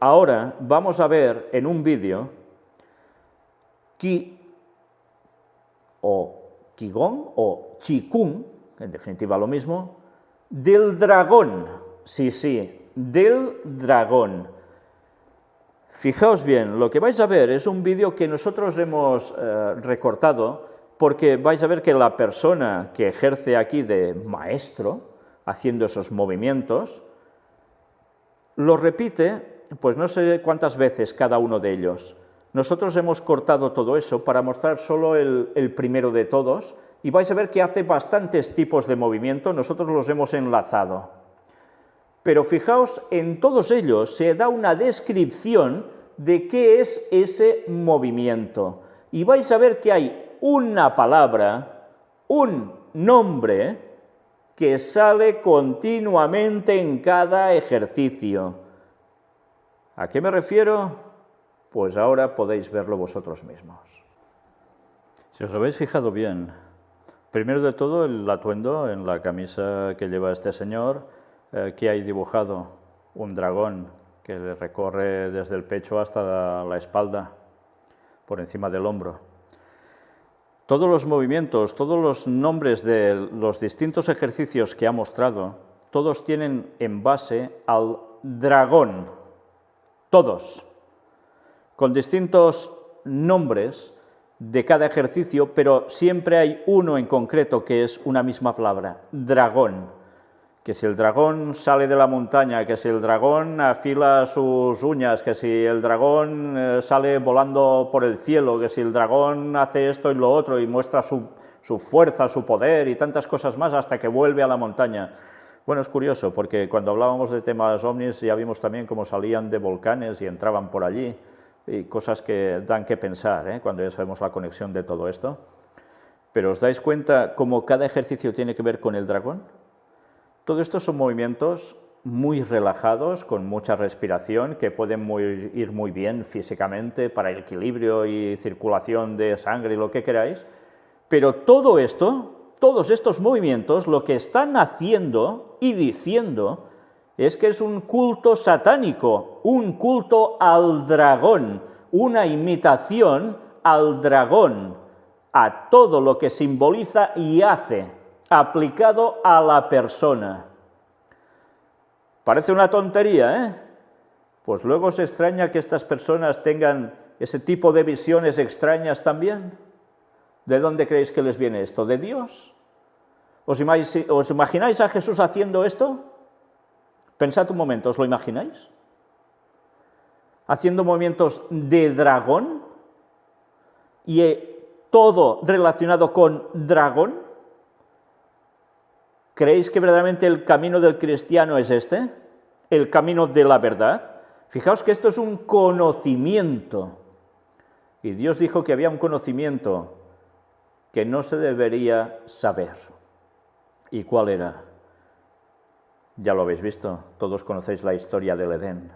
Ahora vamos a ver en un vídeo Qigong o Qigong, en definitiva lo mismo, del dragón. Sí, del dragón. Fijaos bien, lo que vais a ver es un vídeo que nosotros hemos recortado, porque vais a ver que la persona que ejerce aquí de maestro, haciendo esos movimientos, lo repite, pues no sé cuántas veces cada uno de ellos. Nosotros hemos cortado todo eso para mostrar solo el primero de todos, y vais a ver que hace bastantes tipos de movimiento, nosotros los hemos enlazado. Pero fijaos, en todos ellos se da una descripción de qué es ese movimiento. Y vais a ver que hay una palabra, un nombre, que sale continuamente en cada ejercicio. ¿A qué me refiero? Pues ahora podéis verlo vosotros mismos. Si os habéis fijado bien, primero de todo el atuendo en la camisa que lleva este señor, que hay dibujado un dragón que le recorre desde el pecho hasta la espalda, por encima del hombro. Todos los movimientos, todos los nombres de los distintos ejercicios que ha mostrado, todos tienen en base al dragón, todos, con distintos nombres de cada ejercicio, pero siempre hay uno en concreto que es una misma palabra, dragón. Que si el dragón sale de la montaña, que si el dragón afila sus uñas, que si el dragón sale volando por el cielo, que si el dragón hace esto y lo otro y muestra su fuerza, su poder y tantas cosas más hasta que vuelve a la montaña. Bueno, es curioso porque cuando hablábamos de temas ovnis ya vimos también cómo salían de volcanes y entraban por allí, y cosas que dan que pensar, cuando ya sabemos la conexión de todo esto. Pero ¿os dais cuenta cómo cada ejercicio tiene que ver con el dragón? Todo esto son movimientos muy relajados, con mucha respiración, que pueden ir muy bien físicamente para el equilibrio y circulación de sangre y lo que queráis, pero todo esto, todos estos movimientos, lo que están haciendo y diciendo es que es un culto satánico, un culto al dragón, una imitación al dragón, a todo lo que simboliza y hace, aplicado a la persona. Parece una tontería, ¿eh? Pues luego se extraña que estas personas tengan ese tipo de visiones extrañas también. ¿De dónde creéis que les viene esto? ¿De Dios? ¿Os imagináis a Jesús haciendo esto? Pensad un momento, ¿os lo imagináis? Haciendo movimientos de dragón y todo relacionado con dragón. ¿Creéis que verdaderamente el camino del cristiano es este? ¿El camino de la verdad? Fijaos que esto es un conocimiento. Y Dios dijo que había un conocimiento que no se debería saber. ¿Y cuál era? Ya lo habéis visto, todos conocéis la historia del Edén.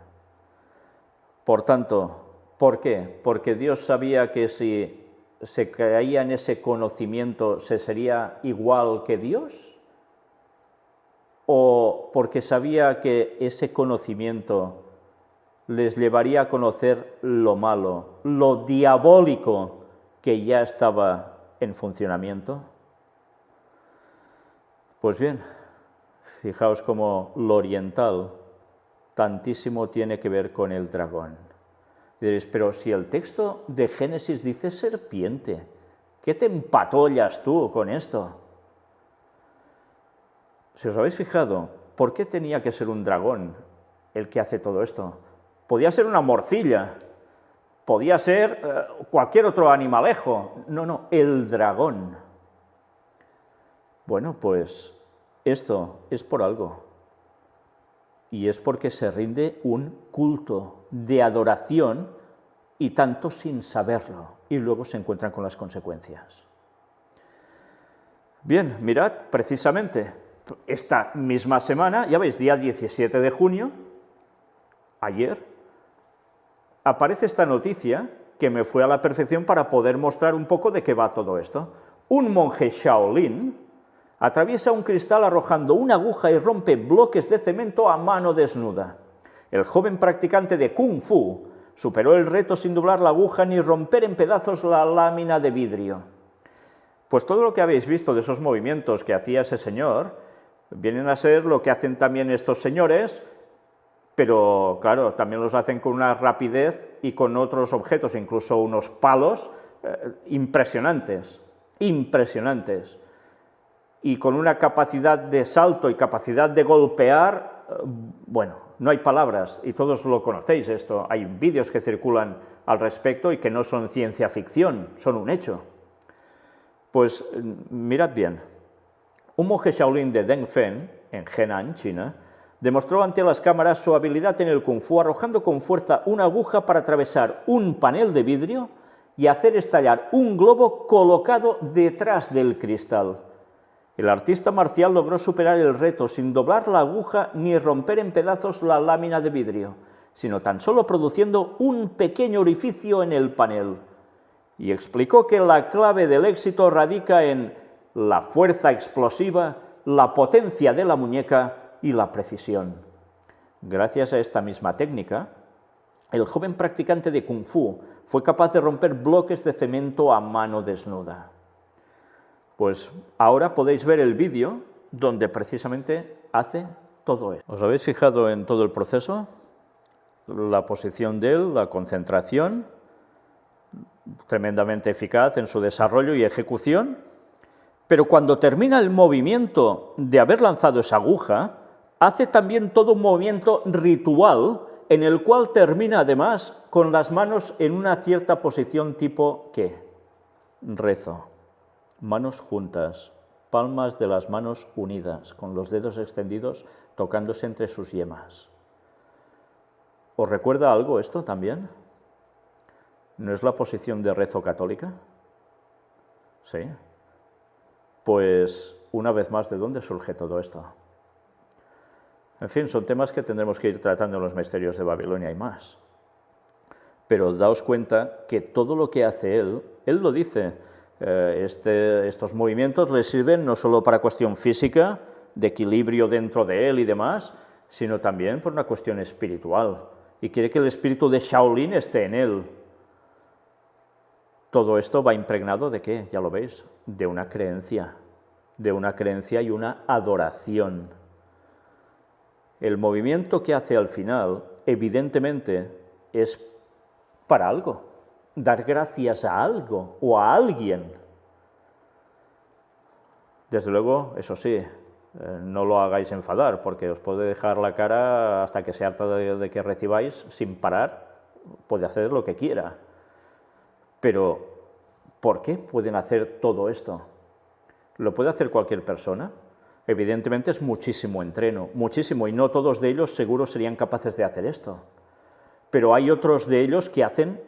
Por tanto, ¿por qué? Porque Dios sabía que si se caía en ese conocimiento, ¿se sería igual que Dios? ¿O porque sabía que ese conocimiento les llevaría a conocer lo malo, lo diabólico que ya estaba en funcionamiento? Pues bien, fijaos cómo lo oriental tantísimo tiene que ver con el dragón. Y diréis, pero si el texto de Génesis dice serpiente, ¿qué te empatollas tú con esto? Si os habéis fijado, ¿por qué tenía que ser un dragón el que hace todo esto? Podía ser una morcilla, podía ser cualquier otro animalejo. No, el dragón. Bueno, pues esto es por algo. Y es porque se rinde un culto de adoración y tanto sin saberlo. Y luego se encuentran con las consecuencias. Bien, mirad, precisamente esta misma semana, ya veis, día 17 de junio, ayer, aparece esta noticia que me fue a la perfección para poder mostrar un poco de qué va todo esto. Un monje Shaolin atraviesa un cristal arrojando una aguja y rompe bloques de cemento a mano desnuda. El joven practicante de Kung Fu superó el reto sin doblar la aguja ni romper en pedazos la lámina de vidrio. Pues todo lo que habéis visto de esos movimientos que hacía ese señor, vienen a ser lo que hacen también estos señores, pero claro, también los hacen con una rapidez y con otros objetos, incluso unos palos impresionantes, impresionantes, y con una capacidad de salto y capacidad de golpear, bueno, no hay palabras, y todos lo conocéis esto, hay vídeos que circulan al respecto y que no son ciencia ficción, son un hecho. Pues mirad bien, un monje Shaolin de Dengfen, en Henan, China, demostró ante las cámaras su habilidad en el Kung Fu arrojando con fuerza una aguja para atravesar un panel de vidrio y hacer estallar un globo colocado detrás del cristal. El artista marcial logró superar el reto sin doblar la aguja ni romper en pedazos la lámina de vidrio, sino tan solo produciendo un pequeño orificio en el panel. Y explicó que la clave del éxito radica en la fuerza explosiva, la potencia de la muñeca y la precisión. Gracias a esta misma técnica, el joven practicante de Kung Fu fue capaz de romper bloques de cemento a mano desnuda. Pues ahora podéis ver el vídeo donde precisamente hace todo esto. ¿Os habéis fijado en todo el proceso? La posición de él, la concentración, tremendamente eficaz en su desarrollo y ejecución, pero cuando termina el movimiento de haber lanzado esa aguja, hace también todo un movimiento ritual en el cual termina además con las manos en una cierta posición tipo, ¿qué? Rezo. Manos juntas, palmas de las manos unidas, con los dedos extendidos tocándose entre sus yemas. ¿Os recuerda algo esto también? ¿No es la posición de rezo católica? Sí. Pues, una vez más, ¿de dónde surge todo esto? En fin, son temas que tendremos que ir tratando en los misterios de Babilonia y más. Pero daos cuenta que todo lo que hace él lo dice, estos movimientos le sirven no solo para cuestión física, de equilibrio dentro de él y demás, sino también por una cuestión espiritual. Y quiere que el espíritu de Shaolin esté en él. Todo esto va impregnado ¿de qué? Ya lo veis, de una creencia y una adoración. El movimiento que hace al final, evidentemente, es para algo, dar gracias a algo o a alguien. Desde luego, eso sí, no lo hagáis enfadar, porque os puede dejar la cara hasta que se harta de que recibáis sin parar, puede hacer lo que quiera. Pero, ¿por qué pueden hacer todo esto? ¿Lo puede hacer cualquier persona? Evidentemente es muchísimo entreno, muchísimo, y no todos de ellos seguro serían capaces de hacer esto. Pero hay otros de ellos que hacen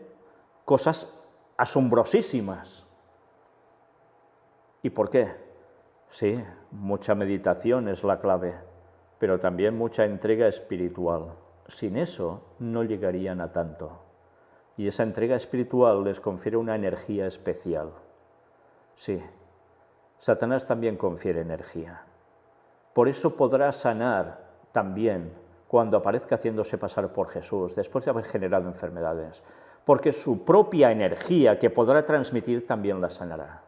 cosas asombrosísimas. ¿Y por qué? Sí, mucha meditación es la clave, pero también mucha entrega espiritual. Sin eso no llegarían a tanto. Y esa entrega espiritual les confiere una energía especial. Sí, Satanás también confiere energía. Por eso podrá sanar también cuando aparezca haciéndose pasar por Jesús, después de haber generado enfermedades, porque su propia energía que podrá transmitir también la sanará.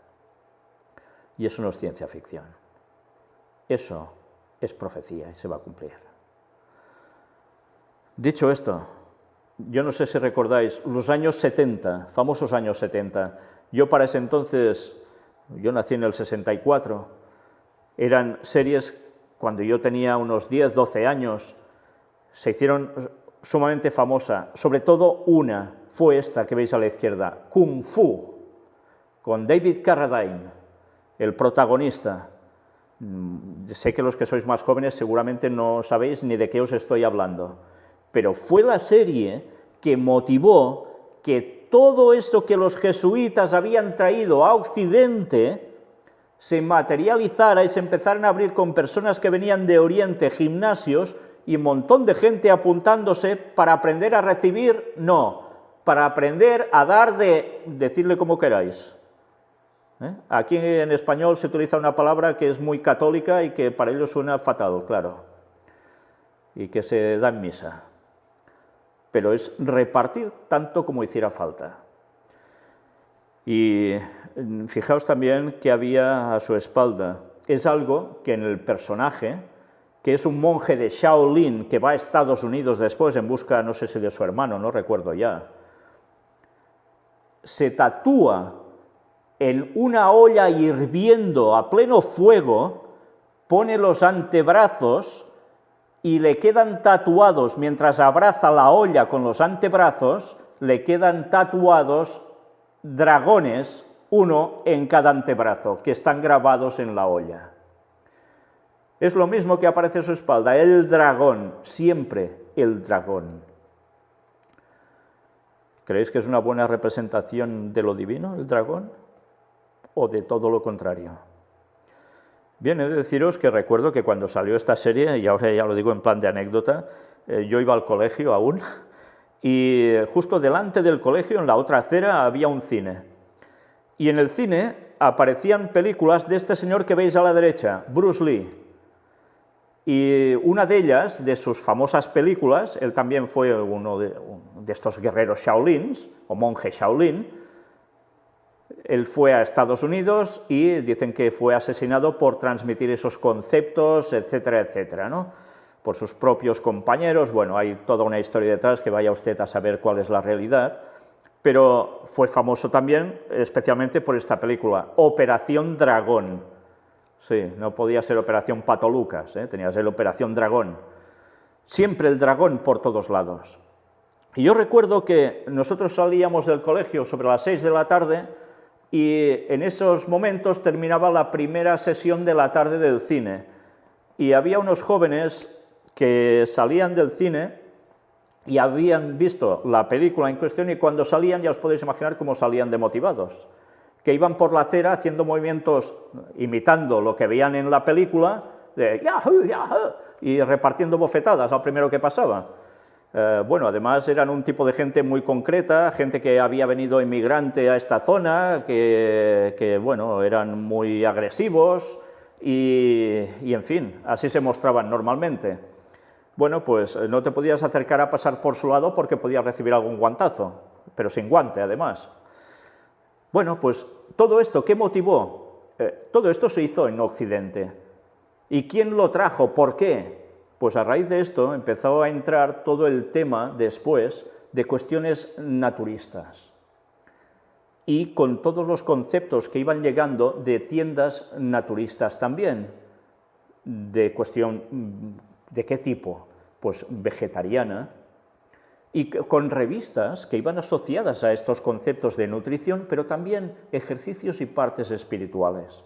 Y eso no es ciencia ficción. Eso es profecía y se va a cumplir. Dicho esto, yo no sé si recordáis los años 70, famosos años 70. Yo para ese entonces, yo nací en el 64, eran series, cuando yo tenía unos 10, 12 años, se hicieron sumamente famosas, sobre todo una, fue esta que veis a la izquierda, Kung Fu, con David Carradine, el protagonista. Sé que los que sois más jóvenes seguramente no sabéis ni de qué os estoy hablando, pero fue la serie que motivó que todo esto que los jesuitas habían traído a Occidente se materializara y se empezaran a abrir con personas que venían de Oriente, gimnasios, y un montón de gente apuntándose para aprender a recibir, no, para aprender a dar de, decidle como queráis. Aquí en español se utiliza una palabra que es muy católica y que para ellos suena fatal, claro, y que se da en misa. pero es repartir tanto como hiciera falta. Y fijaos también que había a su espalda. Es algo que en el personaje, que es un monje de Shaolin que va a Estados Unidos después en busca, no sé si de su hermano, no recuerdo ya, se tatúa en una olla hirviendo a pleno fuego, pone los antebrazos y le quedan tatuados, mientras abraza la olla con los antebrazos, le quedan tatuados dragones, uno en cada antebrazo, que están grabados en la olla. Es lo mismo que aparece a su espalda, el dragón, siempre el dragón. ¿Creéis que es una buena representación de lo divino, el dragón? ¿O de todo lo contrario? Bien, he de deciros que recuerdo que cuando salió esta serie, y ahora ya lo digo en plan de anécdota, yo iba al colegio aún, y justo delante del colegio, en la otra acera, había un cine. Y en el cine aparecían películas de este señor que veis a la derecha, Bruce Lee. Y una de ellas, de sus famosas películas, él también fue uno de estos guerreros Shaolins, o monje Shaolin. Él fue a Estados Unidos y dicen que fue asesinado por transmitir esos conceptos, etcétera, etcétera, ¿no? Por sus propios compañeros. Bueno, hay toda una historia detrás que vaya usted a saber cuál es la realidad, pero fue famoso también, especialmente por esta película, Operación Dragón. Sí, no podía ser Operación Pato Lucas, tenía que ser Operación Dragón. Siempre el dragón por todos lados. Y yo recuerdo que nosotros salíamos del colegio sobre las 6 de la tarde y en esos momentos terminaba la primera sesión de la tarde del cine. Y había unos jóvenes que salían del cine y habían visto la película en cuestión y cuando salían, ya os podéis imaginar cómo salían de motivados, que iban por la acera haciendo movimientos, imitando lo que veían en la película, de ¡yahoo, yahoo!, y repartiendo bofetadas al primero que pasaba. Bueno, además eran un tipo de gente muy concreta, gente que había venido inmigrante a esta zona, que bueno, eran muy agresivos y en fin, así se mostraban normalmente. Bueno, pues no te podías acercar a pasar por su lado porque podías recibir algún guantazo, pero sin guante además. Bueno, pues todo esto, ¿qué motivó? Todo esto se hizo en Occidente. ¿Y quién lo trajo? ¿Por qué? Pues a raíz de esto empezó a entrar todo el tema después de cuestiones naturistas y con todos los conceptos que iban llegando de tiendas naturistas también. ¿De cuestión de qué tipo? Pues vegetariana, y con revistas que iban asociadas a estos conceptos de nutrición, pero también ejercicios y partes espirituales.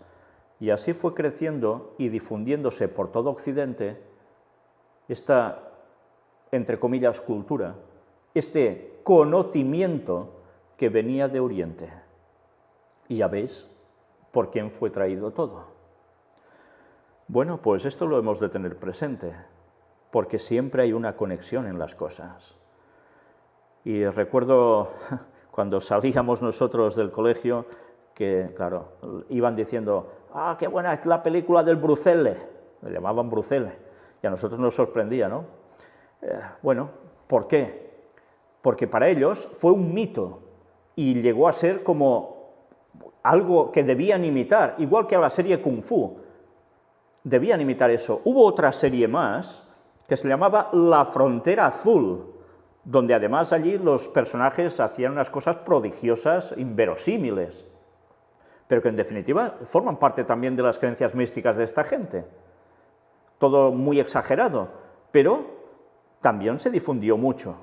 Y así fue creciendo y difundiéndose por todo Occidente esta, entre comillas, cultura, este conocimiento que venía de Oriente. Y ya veis por quién fue traído todo. Bueno, pues esto lo hemos de tener presente, porque siempre hay una conexión en las cosas. Y recuerdo cuando salíamos nosotros del colegio que, claro, iban diciendo, ¡ah, qué buena es la película del Brucele! Le llamaban Brucele. Y a nosotros nos sorprendía, ¿no? Bueno, ¿por qué? Porque para ellos fue un mito y llegó a ser como algo que debían imitar, igual que a la serie Kung Fu. Debían imitar eso. Hubo otra serie más que se llamaba La Frontera Azul, donde además allí los personajes hacían unas cosas prodigiosas, inverosímiles, pero que en definitiva forman parte también de las creencias místicas de esta gente. Todo muy exagerado, pero también se difundió mucho.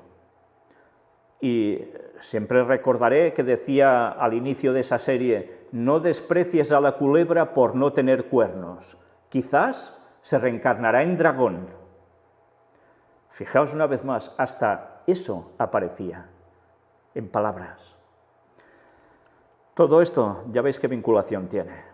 Y siempre recordaré que decía al inicio de esa serie, no desprecies a la culebra por no tener cuernos, quizás se reencarnará en dragón. Fijaos una vez más, hasta eso aparecía en palabras. Todo esto, ya veis qué vinculación tiene.